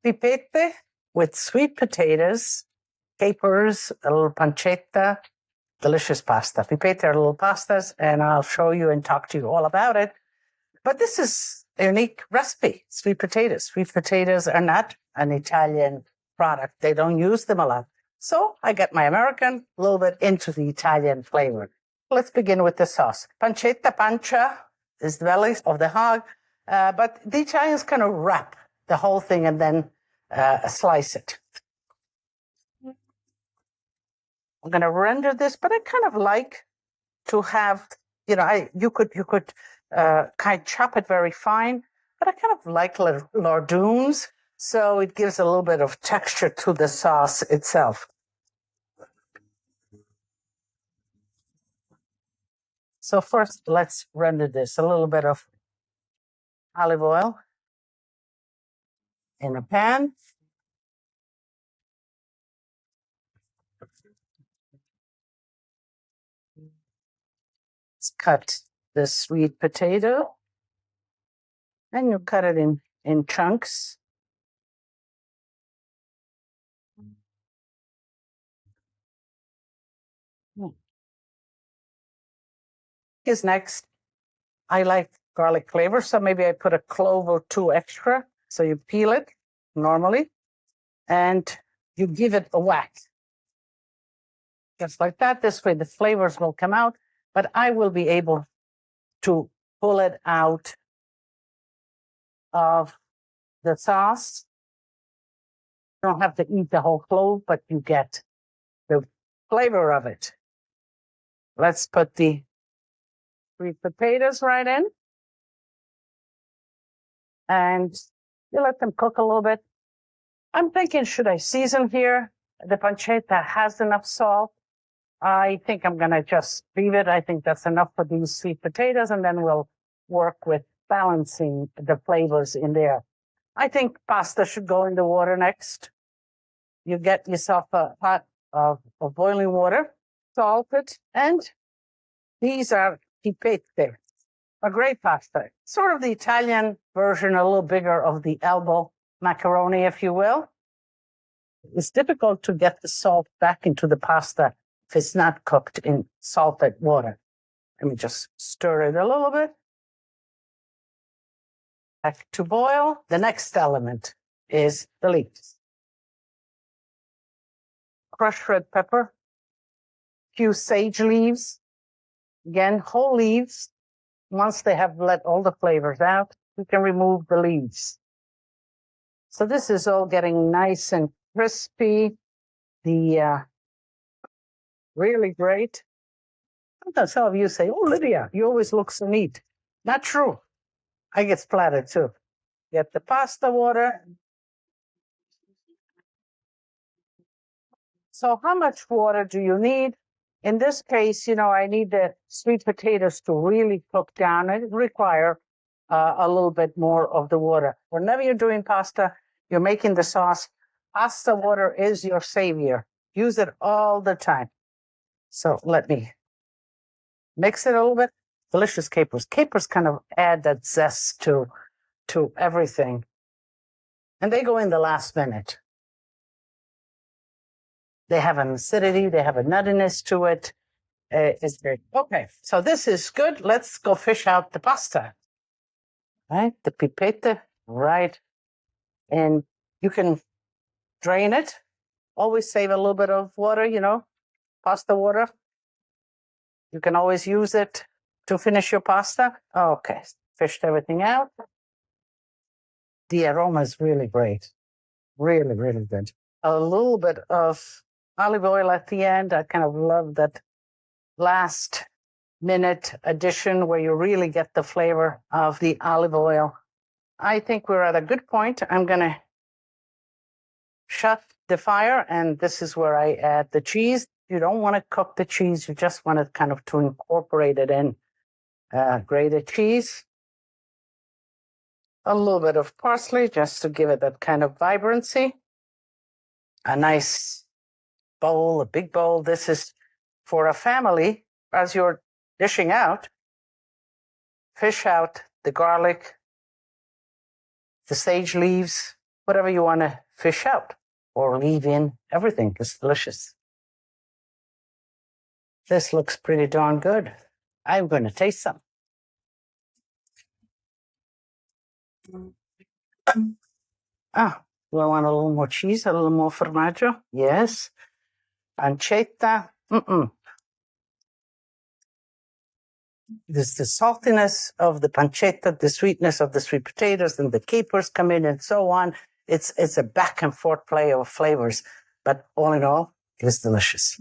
Pipette with sweet potatoes, capers, a little pancetta, delicious pasta. Pipette are little pastas, and I'll show you and talk to you all about it. But this is a unique recipe, sweet potatoes. Sweet potatoes are not an Italian product. They don't use them a lot. So I get my American a little bit into the Italian flavor. Let's begin with the sauce. Pancetta, pancia is the belly of the hog, but the Italians kind of wrap the whole thing and then slice it. I'm going to render this, but I kind of like to have, you could kind of chop it very fine, but I kind of like lardoons, so it gives a little bit of texture to the sauce itself. So first, let's render this. A little bit of olive oil in a pan. Let's cut the sweet potato, and you cut it in chunks. Is next. I like garlic flavor, so maybe I put a clove or two extra. So you peel it normally, and you give it a whack. Just like that. This way the flavors will come out, but I will be able to pull it out of the sauce. You don't have to eat the whole clove, but you get the flavor of it. Let's put the sweet potatoes right in. And you let them cook a little bit. I'm thinking, should I season here? The pancetta has enough salt. I think I'm going to just leave it. I think that's enough for these sweet potatoes, and then we'll work with balancing the flavors in there. I think pasta should go in the water next. You get yourself a pot of boiling water, salt it, and these are pipette, a great pasta. Sort of the Italian version, a little bigger of the elbow macaroni, if you will. It's difficult to get the salt back into the pasta if it's not cooked in salted water. Let me just stir it a little bit. Back to boil. The next element is the leaves. Crushed red pepper, few sage leaves. Again, whole leaves. Once they have let all the flavors out, you can remove the leaves. So this is all getting nice and crispy. Really great. Sometimes some of you say, "Oh, Lidia, you always look so neat." Not true. I get splattered too. Get the pasta water. So how much water do you need? In this case, I need the sweet potatoes to really cook down. It require a little bit more of the water. Whenever you're doing pasta, you're making the sauce. Pasta water is your savior. Use it all the time. So let me mix it a little bit. Delicious capers. Capers kind of add that zest to everything. And they go in the last minute. They have an acidity. They have a nuttiness to it. It's great. Okay, so this is good. Let's go fish out the pasta. Right, the pipette, right. And you can drain it. Always save a little bit of water, pasta water. You can always use it to finish your pasta. Okay, fished everything out. The aroma is really great. Really, really good. A little bit of olive oil at the end. I kind of love that last minute addition where you really get the flavor of the olive oil. I think we're at a good point. I'm going to shut the fire, and this is where I add the cheese. You don't want to cook the cheese. You just want it kind of to incorporate it in. Grated cheese. A little bit of parsley just to give it that kind of vibrancy. A nice bowl, a big bowl. This is for a family. As you're dishing out, fish out the garlic, the sage leaves, whatever you want to fish out or leave in. Everything is delicious. This looks pretty darn good. I'm going to taste some. Ah, do I want a little more cheese, a little more formaggio? Yes. Pancetta. There's the saltiness of the pancetta, the sweetness of the sweet potatoes, and the capers come in and so on. It's a back and forth play of flavors, but all in all, it is delicious.